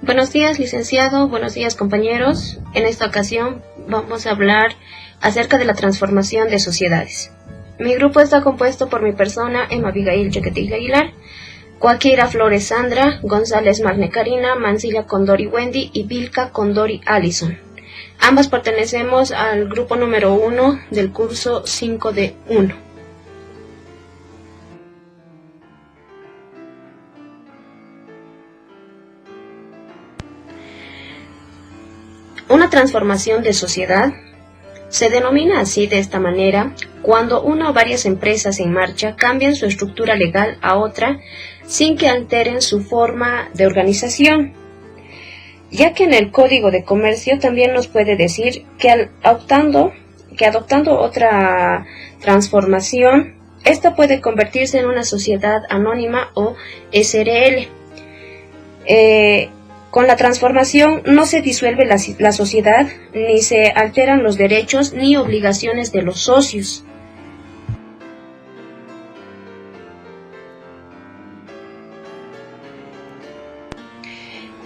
Buenos días, licenciado. Buenos días, compañeros. En esta ocasión vamos a hablar acerca de la transformación de sociedades. Mi grupo está compuesto por mi persona, Emma Abigail Chequetilla Aguilar, Coaquira Flores Sandra, González Magne Karina, Mancilla Condori Wendy y Vilca Condori Allison. Ambas pertenecemos al grupo número 1 del curso 5 de 1. Una transformación de sociedad se denomina así de esta manera cuando una o varias empresas en marcha cambian su estructura legal a otra sin que alteren su forma de organización, ya que en el Código de Comercio también nos puede decir que adoptando otra transformación, esta puede convertirse en una sociedad anónima o SRL. Con la transformación no se disuelve la sociedad, ni se alteran los derechos ni obligaciones de los socios.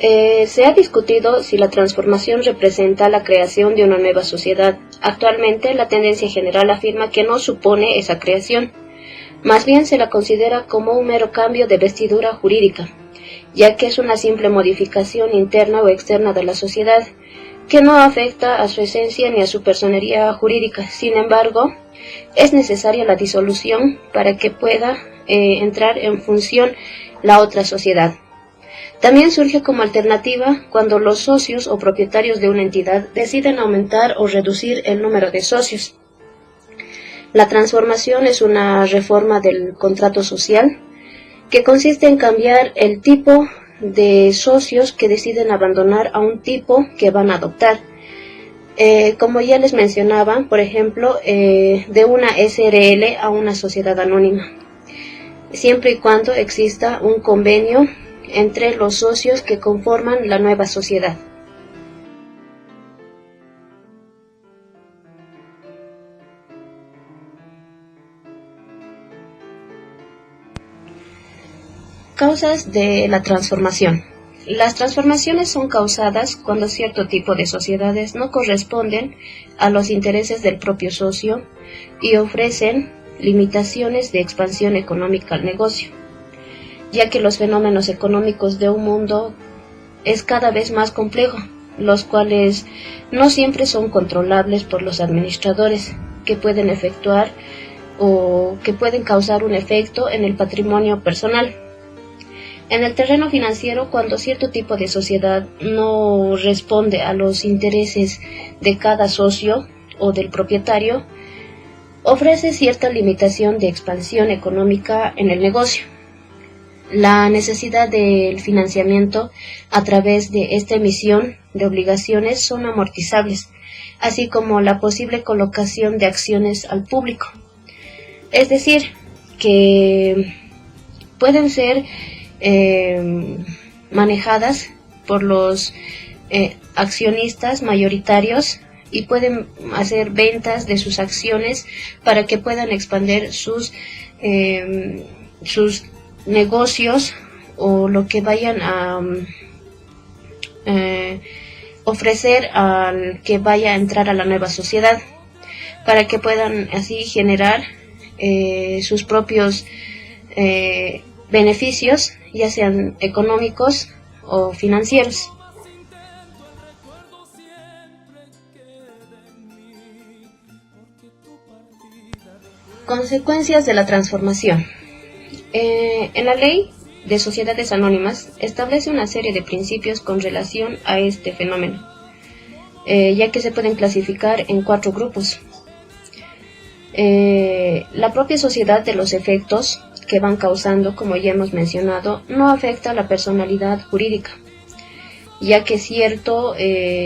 Se ha discutido si la transformación representa la creación de una nueva sociedad. Actualmente, la tendencia general afirma que no supone esa creación, más bien se la considera como un mero cambio de vestidura jurídica, ya que es una simple modificación interna o externa de la sociedad, que no afecta a su esencia ni a su personería jurídica. Sin embargo, es necesaria la disolución para que pueda entrar en función la otra sociedad. También surge como alternativa cuando los socios o propietarios de una entidad deciden aumentar o reducir el número de socios. La transformación es una reforma del contrato social, que consiste en cambiar el tipo de socios que deciden abandonar a un tipo que van a adoptar. Como ya les mencionaba, por ejemplo, de una SRL a una sociedad anónima, siempre y cuando exista un convenio entre los socios que conforman la nueva sociedad. Causas de la transformación. Las transformaciones son causadas cuando cierto tipo de sociedades no corresponden a los intereses del propio socio y ofrecen limitaciones de expansión económica al negocio, ya que los fenómenos económicos de un mundo es cada vez más complejo, los cuales no siempre son controlables por los administradores, que pueden efectuar o que pueden causar un efecto en el patrimonio personal. En el terreno financiero, cuando cierto tipo de sociedad no responde a los intereses de cada socio o del propietario, ofrece cierta limitación de expansión económica en el negocio. La necesidad del financiamiento a través de esta emisión de obligaciones son amortizables, así como la posible colocación de acciones al público. Es decir, que pueden ser manejadas por los accionistas mayoritarios y pueden hacer ventas de sus acciones para que puedan expandir sus negocios o lo que vayan a ofrecer al que vaya a entrar a la nueva sociedad, para que puedan así generar sus propios beneficios, ya sean económicos o financieros. Consecuencias de la transformación. En la ley de sociedades anónimas establece una serie de principios con relación a este fenómeno, ya que se pueden clasificar en 4 grupos. La propia sociedad de los efectos que van causando, como ya hemos mencionado, no afecta a la personalidad jurídica, ya que cierto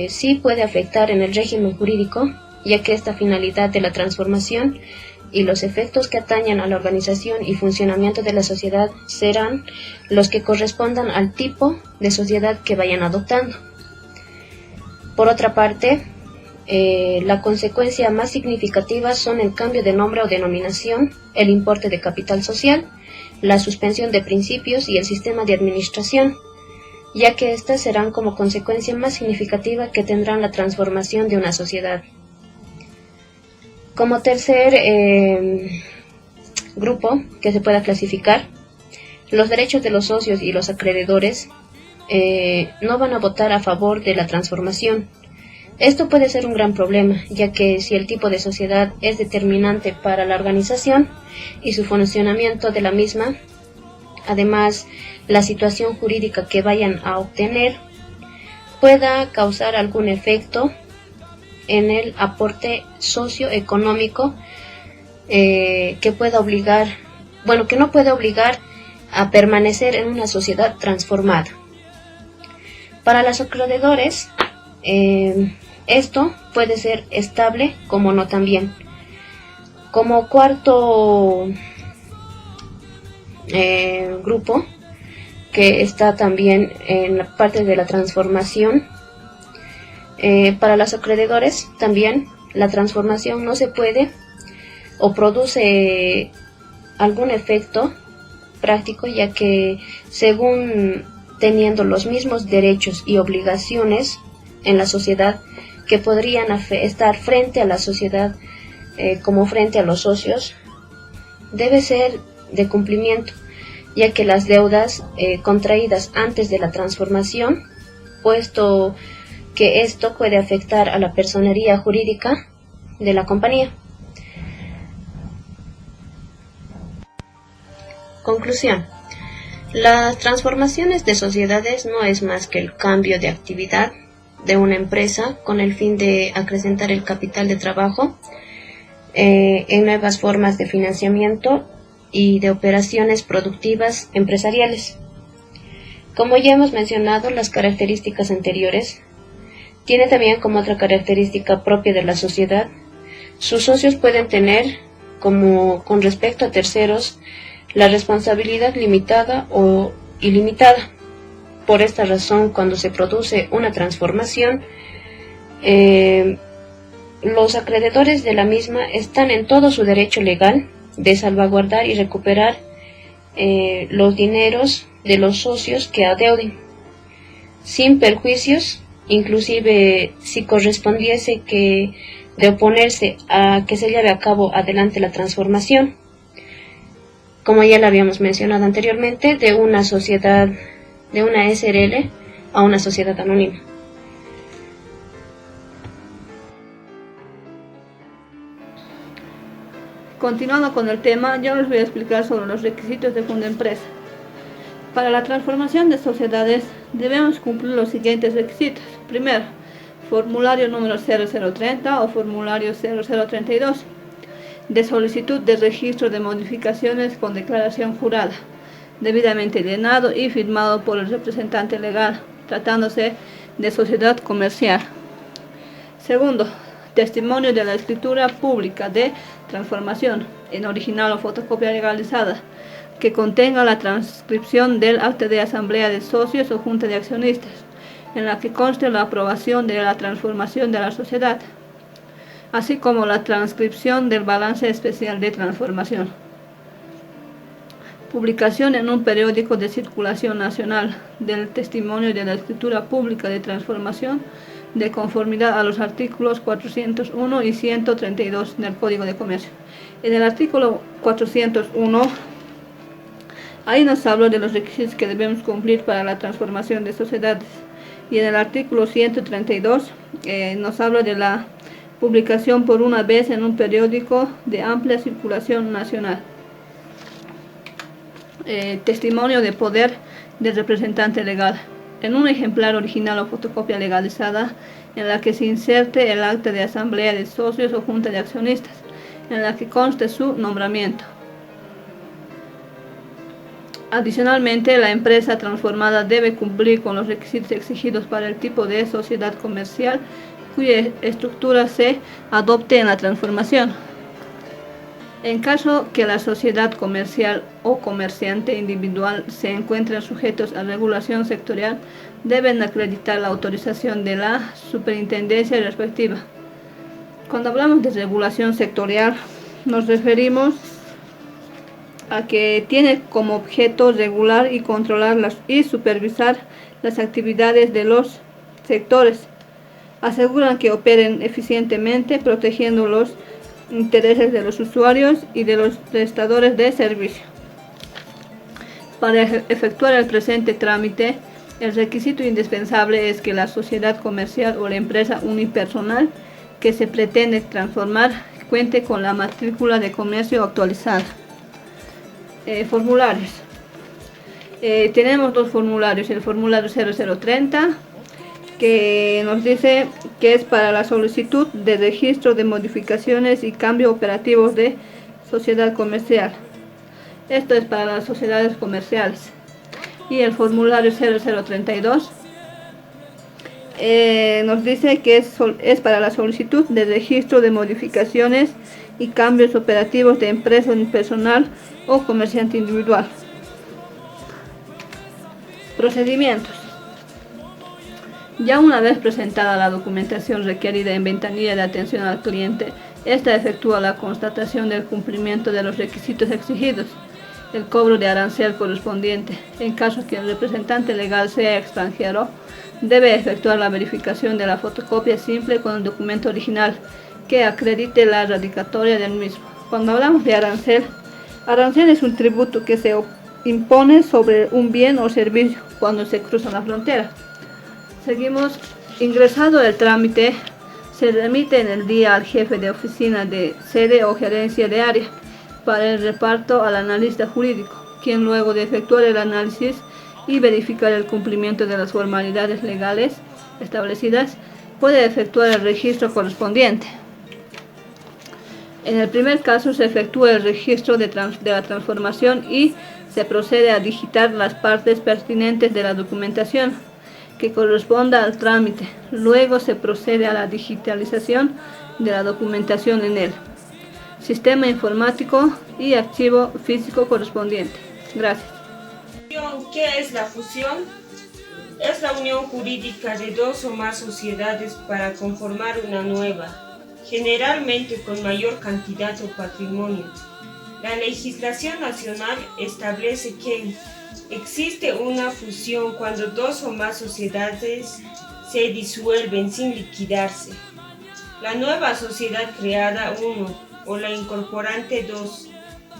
sí puede afectar en el régimen jurídico, ya que esta finalidad de la transformación y los efectos que atañan a la organización y funcionamiento de la sociedad serán los que correspondan al tipo de sociedad que vayan adoptando. Por otra parte, la consecuencia más significativa son el cambio de nombre o denominación, el importe de capital social, la suspensión de principios y el sistema de administración. ya que éstas serán como consecuencia más significativa que tendrán la transformación de una sociedad. Como tercer grupo que se pueda clasificar, los derechos de los socios y los acreedores no van a votar a favor de la transformación. Esto puede ser un gran problema, ya que si el tipo de sociedad es determinante para la organización y su funcionamiento de la misma, además la situación jurídica que vayan a obtener pueda causar algún efecto en el aporte socioeconómico que pueda obligar, que no puede obligar a permanecer en una sociedad transformada. Para los acreedores, esto puede ser estable como no también. Como cuarto grupo, que está también en la parte de la transformación, para los acreedores también la transformación no se puede o produce algún efecto práctico, ya que según teniendo los mismos derechos y obligaciones en la sociedad que podrían estar frente a la sociedad como frente a los socios, debe ser de cumplimiento, ya que las deudas contraídas antes de la transformación, puesto que esto puede afectar a la personería jurídica de la compañía. Conclusión. Las transformaciones de sociedades no es más que el cambio de actividad de una empresa con el fin de acrecentar el capital de trabajo en nuevas formas de financiamiento y de operaciones productivas empresariales. Como ya hemos mencionado, las características anteriores tiene también como otra característica propia de la sociedad: sus socios pueden tener, como con respecto a terceros, la responsabilidad limitada o ilimitada. Por esta razón, cuando se produce una transformación, los acreedores de la misma están en todo su derecho legal de salvaguardar y recuperar los dineros de los socios que adeuden, sin perjuicios, inclusive si correspondiese que de oponerse a que se lleve a cabo adelante la transformación, como ya lo habíamos mencionado anteriormente, de una sociedad, de una SRL a una sociedad anónima. Continuando con el tema, yo les voy a explicar sobre los requisitos de fondo empresa. Para la transformación de sociedades debemos cumplir los siguientes requisitos. Primero, formulario número 0030 o formulario 0032 de solicitud de registro de modificaciones con declaración jurada, debidamente llenado y firmado por el representante legal, tratándose de sociedad comercial. Segundo, testimonio de la escritura pública de transformación en original o fotocopia legalizada, que contenga la transcripción del acta de asamblea de socios o junta de accionistas, en la que conste la aprobación de la transformación de la sociedad, así como la transcripción del balance especial de transformación. Publicación en un periódico de circulación nacional del testimonio de la escritura pública de transformación de conformidad a los artículos 401 y 132 del Código de Comercio. En el artículo 401, ahí nos habla de los requisitos que debemos cumplir para la transformación de sociedades. Y en el artículo 132 nos habla de la publicación por una vez en un periódico de amplia circulación nacional. Testimonio de poder del representante legal, en un ejemplar original o fotocopia legalizada, en la que se inserte el acta de asamblea de socios o junta de accionistas, en la que conste su nombramiento. Adicionalmente, la empresa transformada debe cumplir con los requisitos exigidos para el tipo de sociedad comercial cuya estructura se adopte en la transformación. En caso que la sociedad comercial o comerciante individual se encuentren sujetos a regulación sectorial, deben acreditar la autorización de la superintendencia respectiva. Cuando hablamos de regulación sectorial, nos referimos a que tiene como objeto regular y controlar y supervisar las actividades de los sectores. Aseguran que operen eficientemente, protegiendo los intereses de los usuarios y de los prestadores de servicio. Para efectuar el presente trámite, el requisito indispensable es que la sociedad comercial o la empresa unipersonal que se pretende transformar cuente con la matrícula de comercio actualizada. Formularios. Tenemos dos formularios, el formulario 0030, que nos dice que es para la solicitud de registro de modificaciones y cambio operativos de sociedad comercial. Esto es para las sociedades comerciales. Y el formulario 0032 nos dice que es para la solicitud de registro de modificaciones y cambios operativos de empresa unipersonal o comerciante individual. Procedimientos. Ya una vez presentada la documentación requerida en ventanilla de atención al cliente, esta efectúa la constatación del cumplimiento de los requisitos exigidos, el cobro de arancel correspondiente. En caso que el representante legal sea extranjero, debe efectuar la verificación de la fotocopia simple con el documento original que acredite la radicatoria del mismo. Cuando hablamos de arancel es un tributo que se impone sobre un bien o servicio cuando se cruza la frontera. Seguimos. Ingresado el trámite, se remite en el día al jefe de oficina de sede o gerencia de área para el reparto al analista jurídico, quien luego de efectuar el análisis y verificar el cumplimiento de las formalidades legales establecidas, puede efectuar el registro correspondiente. En el primer caso se efectúa el registro de la transformación y se procede a digitar las partes pertinentes de la documentación que corresponda al trámite. Luego se procede a la digitalización de la documentación en el sistema informático y archivo físico correspondiente. Gracias. ¿Qué es la fusión? Es la unión jurídica de dos o más sociedades para conformar una nueva, generalmente con mayor cantidad o patrimonio. La legislación nacional establece que existe una fusión cuando dos o más sociedades se disuelven sin liquidarse. La nueva sociedad creada, 1, o la incorporante, 2,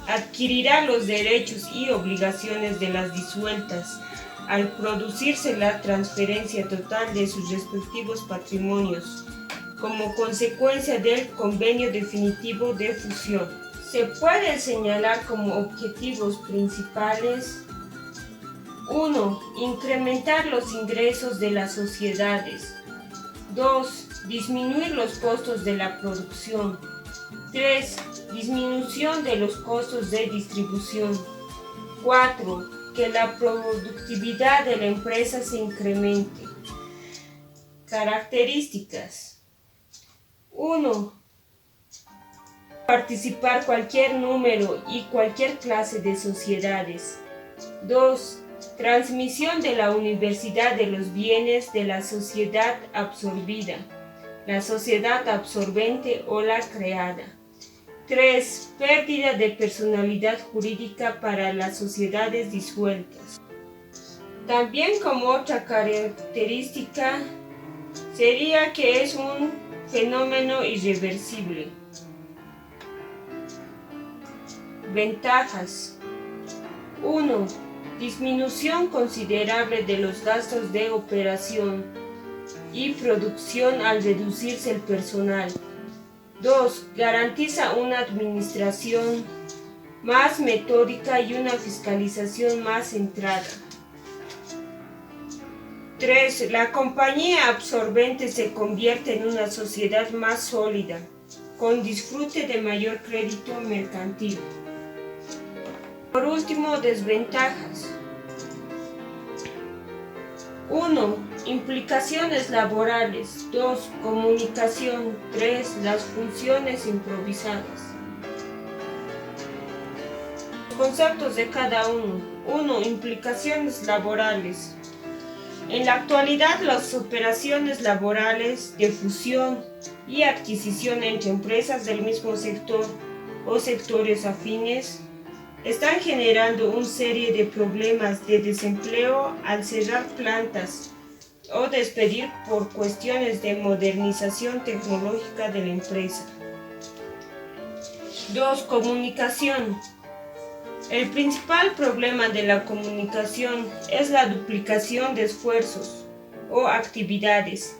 adquirirá los derechos y obligaciones de las disueltas al producirse la transferencia total de sus respectivos patrimonios como consecuencia del convenio definitivo de fusión. Se pueden señalar como objetivos principales: 1. Incrementar los ingresos de las sociedades. 2. Disminuir los costos de la producción. 3. Disminución de los costos de distribución. 4. Que la productividad de la empresa se incremente. Características. 1. Participar cualquier número y cualquier clase de sociedades. 2. Transmisión de la universidad de los bienes de la sociedad absorbida, la sociedad absorbente o la creada. 3. Pérdida de personalidad jurídica para las sociedades disueltas. También, como otra característica, sería que es un fenómeno irreversible. Ventajas. 1. Disminución considerable de los gastos de operación y producción al reducirse el personal. 2. Garantiza una administración más metódica y una fiscalización más centrada. 3. La compañía absorbente se convierte en una sociedad más sólida, con disfrute de mayor crédito mercantil. Por último, desventajas. 1. Implicaciones laborales. 2. Comunicación. 3. Las funciones improvisadas. Conceptos de cada uno. 1. Implicaciones laborales. En la actualidad, las operaciones laborales de fusión y adquisición entre empresas del mismo sector o sectores afines están generando una serie de problemas de desempleo al cerrar plantas o despedir por cuestiones de modernización tecnológica de la empresa. 2. Comunicación. El principal problema de la comunicación es la duplicación de esfuerzos o actividades,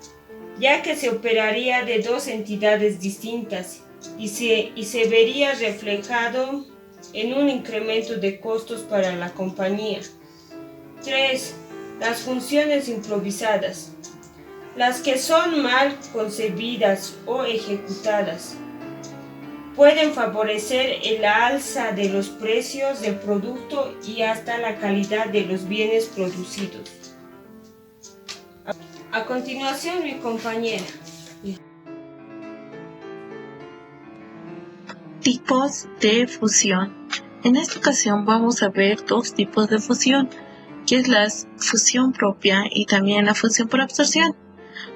ya que se operaría de dos entidades distintas y se vería reflejado en un incremento de costos para la compañía. 3. Las funciones improvisadas, las que son mal concebidas o ejecutadas, pueden favorecer el alza de los precios del producto y hasta la calidad de los bienes producidos. A continuación, mi compañera. Tipos de fusión. En esta ocasión vamos a ver dos tipos de fusión, que es la fusión propia y también la fusión por absorción.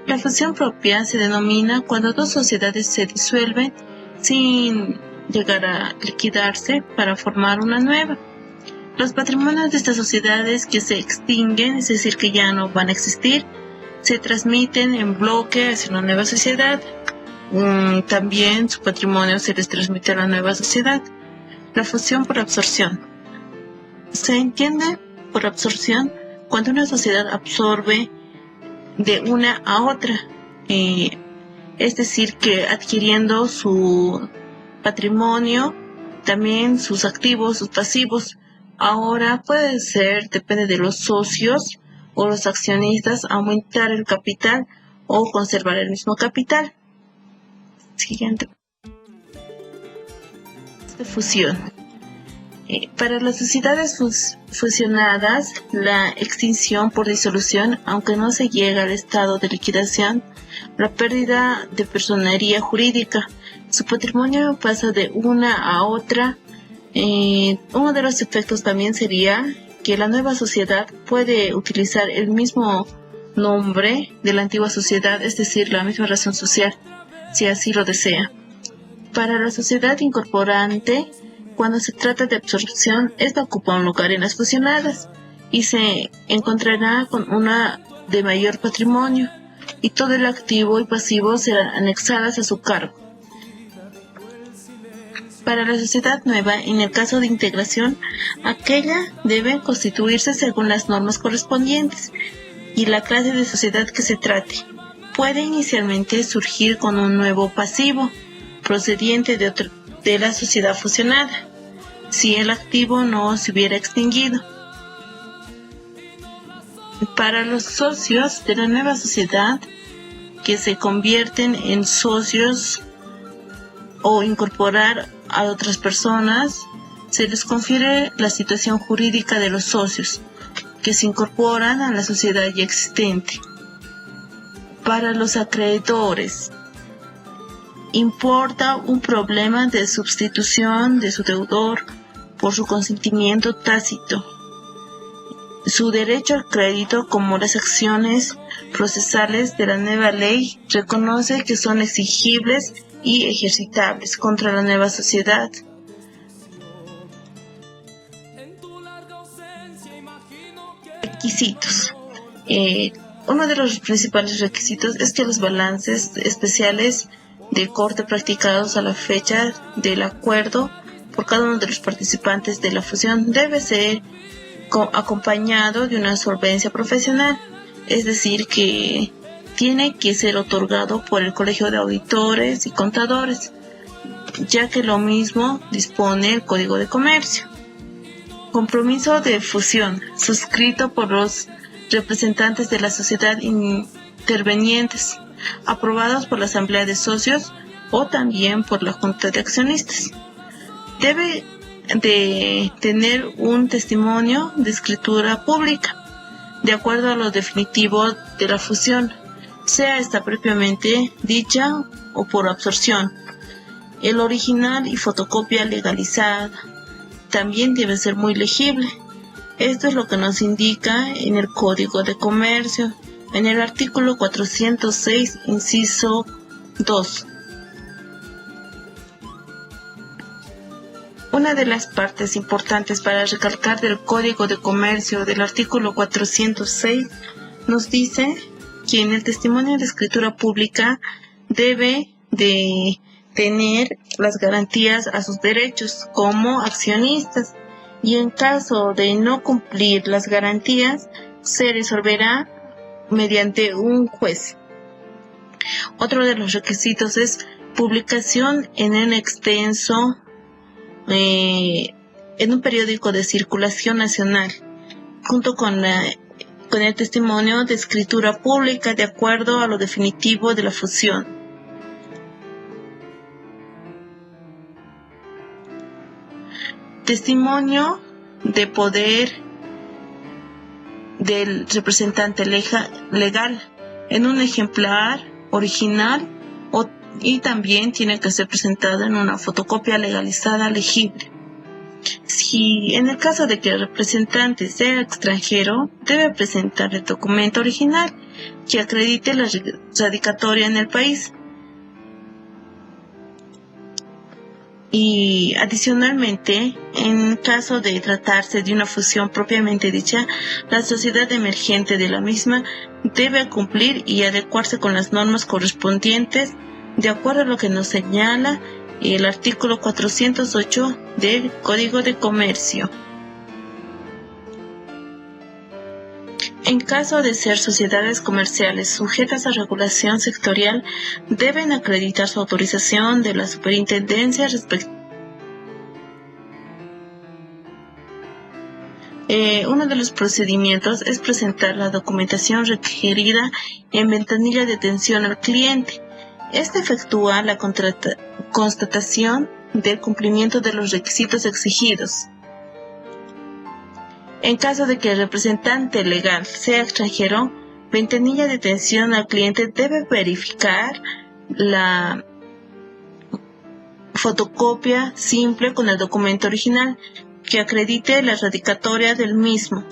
La fusión propia se denomina cuando dos sociedades se disuelven sin llegar a liquidarse para formar una nueva. Los patrimonios de estas sociedades que se extinguen, es decir, que ya no van a existir, se transmiten en bloque hacia una nueva sociedad. También su patrimonio se les transmite a la nueva sociedad. La fusión por absorción. Se entiende por absorción cuando una sociedad absorbe de una a otra, es decir, que adquiriendo su patrimonio, también sus activos, sus pasivos. Ahora puede ser, depende de los socios o los accionistas, aumentar el capital o conservar el mismo capital. Siguiente. De fusión. Para las sociedades fusionadas, la extinción por disolución, aunque no se llega al estado de liquidación, la pérdida de personería jurídica, su patrimonio pasa de una a otra. Uno de los efectos también sería que la nueva sociedad puede utilizar el mismo nombre de la antigua sociedad, es decir, la misma razón social, si así lo desea. Para la sociedad incorporante, cuando se trata de absorción, esta ocupa un lugar en las fusionadas y se encontrará con una de mayor patrimonio y todo el activo y pasivo serán anexadas a su cargo. Para la sociedad nueva, en el caso de integración, aquella debe constituirse según las normas correspondientes y la clase de sociedad que se trate. Puede inicialmente surgir con un nuevo pasivo procediente de la sociedad fusionada, si el activo no se hubiera extinguido. Para los socios de la nueva sociedad que se convierten en socios o incorporar a otras personas, se les confiere la situación jurídica de los socios que se incorporan a la sociedad ya existente. Para los acreedores, importa un problema de sustitución de su deudor por su consentimiento tácito. Su derecho al crédito, como las acciones procesales de la nueva ley, reconoce que son exigibles y ejercitables contra la nueva sociedad. Requisitos. Uno de los principales requisitos es que los balances especiales de corte practicados a la fecha del acuerdo por cada uno de los participantes de la fusión debe ser acompañado de una solvencia profesional, es decir, que tiene que ser otorgado por el Colegio de Auditores y Contadores, ya que lo mismo dispone el Código de Comercio. Compromiso de fusión, suscrito por los representantes de la sociedad intervenientes, aprobados por la Asamblea de Socios o también por la Junta de Accionistas. Debe de tener un testimonio de escritura pública, de acuerdo a lo definitivo de la fusión, sea esta propiamente dicha o por absorción. El original y fotocopia legalizada también debe ser muy legible. Esto es lo que nos indica en el Código de Comercio, en el artículo 406, inciso 2. Una de las partes importantes para recalcar del Código de Comercio del artículo 406 nos dice que en el testimonio de escritura pública debe de tener las garantías a sus derechos como accionistas, y en caso de no cumplir las garantías se resolverá mediante un juez. Otro de los requisitos es publicación en un extenso en un periódico de circulación nacional, junto con el testimonio de escritura pública de acuerdo a lo definitivo de la fusión. Testimonio de poder del representante legal en un ejemplar original y también tiene que ser presentado en una fotocopia legalizada legible. Si en el caso de que el representante sea extranjero, debe presentar el documento original que acredite la radicatoria en el país. Y adicionalmente, en caso de tratarse de una fusión propiamente dicha, la sociedad emergente de la misma debe cumplir y adecuarse con las normas correspondientes de acuerdo a lo que nos señala el artículo 408 del Código de Comercio. En caso de ser sociedades comerciales sujetas a regulación sectorial, deben acreditar su autorización de la superintendencia respectiva. Uno de los procedimientos es presentar la documentación requerida en ventanilla de atención al cliente. Este efectúa la constatación del cumplimiento de los requisitos exigidos. En caso de que el representante legal sea extranjero, ventanilla de atención al cliente debe verificar la fotocopia simple con el documento original que acredite la radicatoria del mismo.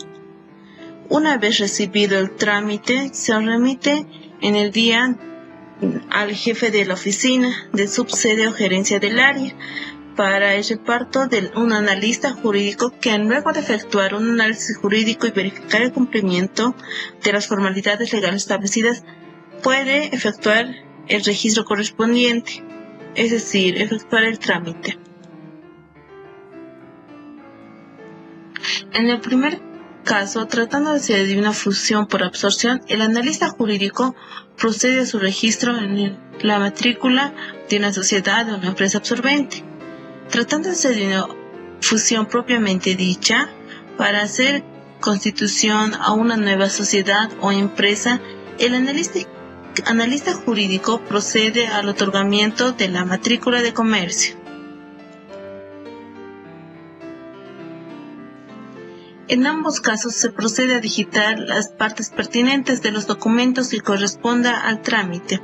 Una vez recibido el trámite, se remite en el día al jefe de la oficina de subsede o gerencia del área para el reparto de un analista jurídico que luego de efectuar un análisis jurídico y verificar el cumplimiento de las formalidades legales establecidas puede efectuar el registro correspondiente, es decir, efectuar el trámite. En el primer caso, tratándose de una fusión por absorción, el analista jurídico procede a su registro en la matrícula de una sociedad o una empresa absorbente. Tratándose de una fusión propiamente dicha, para hacer constitución a una nueva sociedad o empresa, el analista jurídico procede al otorgamiento de la matrícula de comercio. En ambos casos se procede a digitar las partes pertinentes de los documentos que corresponda al trámite.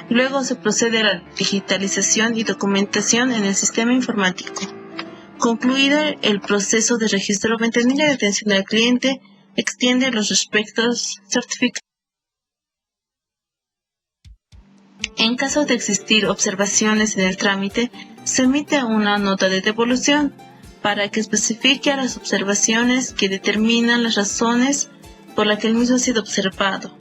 Luego se procede a la digitalización y documentación en el sistema informático. Concluido el proceso de registro, ventanilla de atención al cliente extiende los respectivos certificados. En caso de existir observaciones en el trámite, se emite una nota de devolución para que especifique las observaciones que determinan las razones por las que el mismo ha sido observado.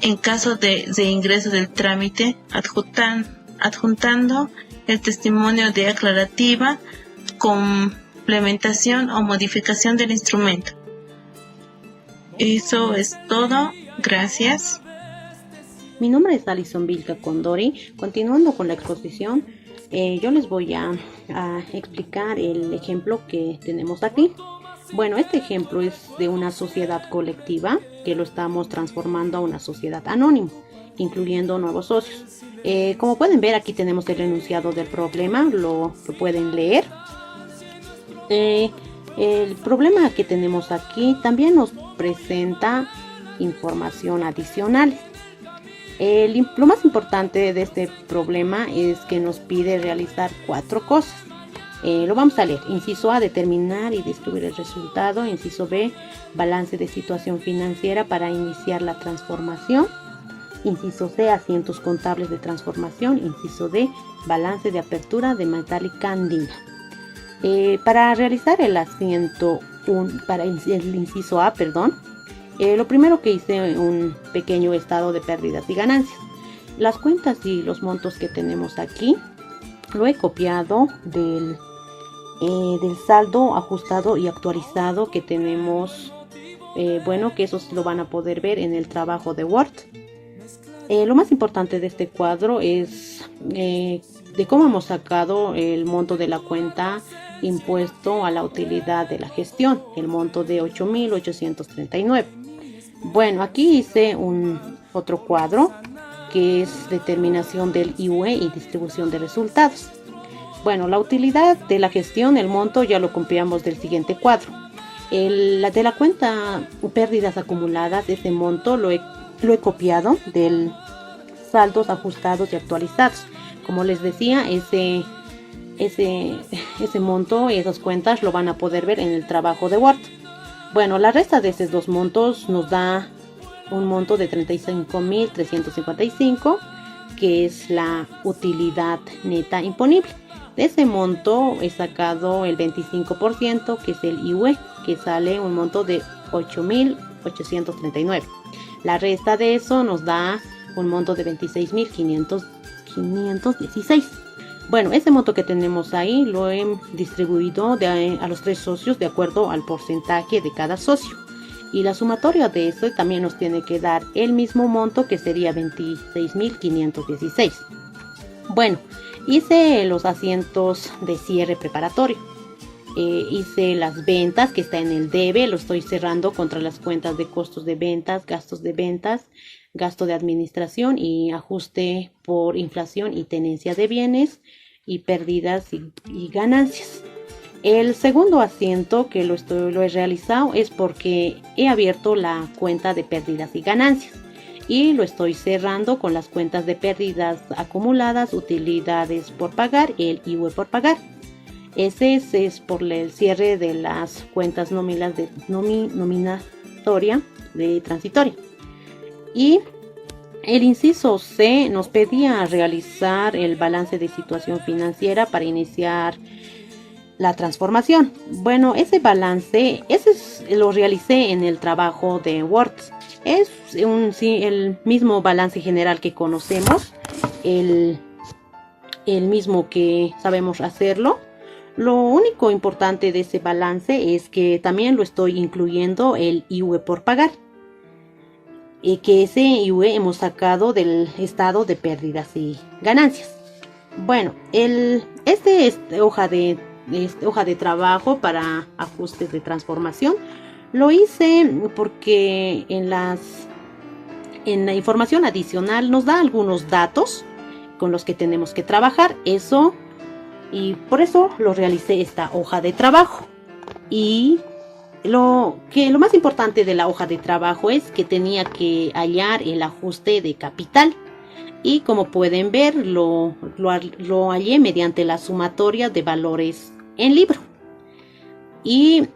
En caso de ingreso del trámite, adjuntando el testimonio de aclarativa, complementación o modificación del instrumento. Eso es todo. Gracias. Mi nombre es Alison Vilca Condori. Continuando con la exposición, yo les voy a explicar el ejemplo que tenemos aquí. Bueno, este ejemplo es de una sociedad colectiva que lo estamos transformando a una sociedad anónima, incluyendo nuevos socios. Como pueden ver, aquí tenemos el enunciado del problema, lo pueden leer. El problema que tenemos aquí también nos presenta información adicional. Lo más importante de este problema es que nos pide realizar 4 cosas. Lo vamos a leer. Inciso A, determinar y distribuir el resultado. Inciso B, balance de situación financiera para iniciar la transformación. Inciso C, asientos contables de transformación. Inciso D, balance de apertura de Metálica Andina. Para realizar el asiento, para el inciso A, lo primero que hice un pequeño estado de pérdidas y ganancias. Las cuentas y los montos que tenemos aquí lo he copiado del saldo ajustado y actualizado que tenemos. Que eso lo van a poder ver en el trabajo de Word. Lo más importante de este cuadro es de cómo hemos sacado el monto de la cuenta impuesto a la utilidad de la gestión, el monto de 8.839. Bueno, aquí hice otro cuadro que es determinación del IUE y distribución de resultados. Bueno, la utilidad de la gestión, el monto, ya lo copiamos del siguiente cuadro. De la cuenta pérdidas acumuladas, ese monto lo he copiado del saldos ajustados y actualizados. Como les decía, ese monto y esas cuentas lo van a poder ver en el trabajo de Word. Bueno, la resta de esos dos montos nos da un monto de 35.355, que es la utilidad neta imponible. De ese monto he sacado el 25%, que es el IUE, que sale un monto de 8.839. La resta de eso nos da un monto de 26.516. Bueno, ese monto que tenemos ahí lo he distribuido a los 3 socios de acuerdo al porcentaje de cada socio. Y la sumatoria de eso también nos tiene que dar el mismo monto, que sería 26.516. Bueno, hice los asientos de cierre preparatorio. Hice las ventas, que está en el debe, lo estoy cerrando contra las cuentas de costos de ventas, gastos de ventas, gasto de administración y ajuste por inflación y tenencia de bienes y pérdidas y ganancias. El segundo asiento que lo he realizado es porque he abierto la cuenta de pérdidas y ganancias y lo estoy cerrando con las cuentas de pérdidas acumuladas, utilidades por pagar y el IVA por pagar. Ese es por el cierre de las cuentas nominatoria de transitoria. Y el inciso C nos pedía realizar el balance de situación financiera para iniciar la transformación. Bueno, ese balance, lo realicé en el trabajo de Word. Es el mismo balance general que conocemos, el mismo que sabemos hacerlo. Lo único importante de ese balance es que también lo estoy incluyendo el IUE por pagar, y que ese IUE hemos sacado del estado de pérdidas y ganancias. Bueno, esta hoja de trabajo para ajustes de transformación lo hice porque en la información adicional nos da algunos datos con los que tenemos que trabajar. Y por eso lo realicé esta hoja de trabajo. Y lo más importante de la hoja de trabajo es que tenía que hallar el ajuste de capital. Y como pueden ver, lo hallé mediante la sumatoria de valores en libro. Y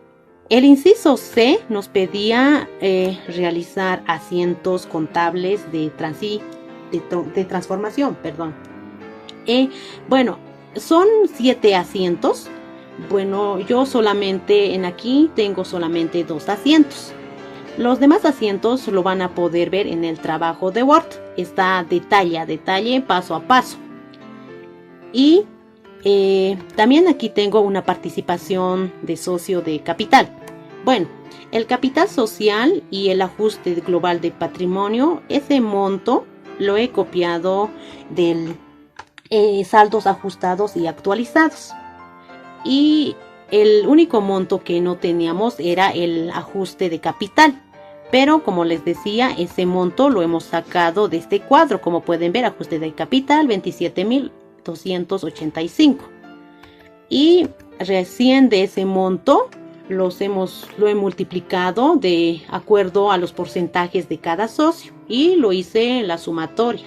el inciso C nos pedía realizar asientos contables de transformación. Bueno, son 7 asientos. Bueno, yo solamente aquí tengo solamente 2 asientos. Los demás asientos lo van a poder ver en el trabajo de Word. Está detalle a detalle, paso a paso. Y también aquí tengo una participación de socio de capital. Bueno, el capital social y el ajuste global de patrimonio, ese monto lo he copiado del saldos ajustados y actualizados. Y el único monto que no teníamos era el ajuste de capital, pero como les decía, ese monto lo hemos sacado de este cuadro. Como pueden ver, ajuste de capital 27.285, y recién de ese monto lo he multiplicado de acuerdo a los porcentajes de cada socio y lo hice en la sumatoria.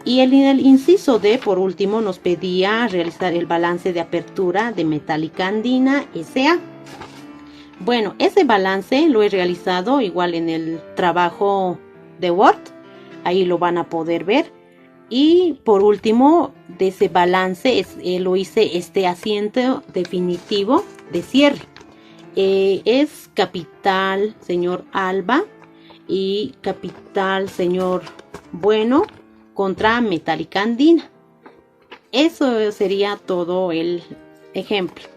Y en el inciso D, por último, nos pedía realizar el balance de apertura de Metálica Andina S.A. Bueno, ese balance lo he realizado igual en el trabajo de Word. ahí lo van a poder ver. Y por último, de ese balance lo hice este asiento definitivo de cierre. Es capital señor Alba y capital señor Bueno contra Metálica Andina. Eso sería todo el ejemplo.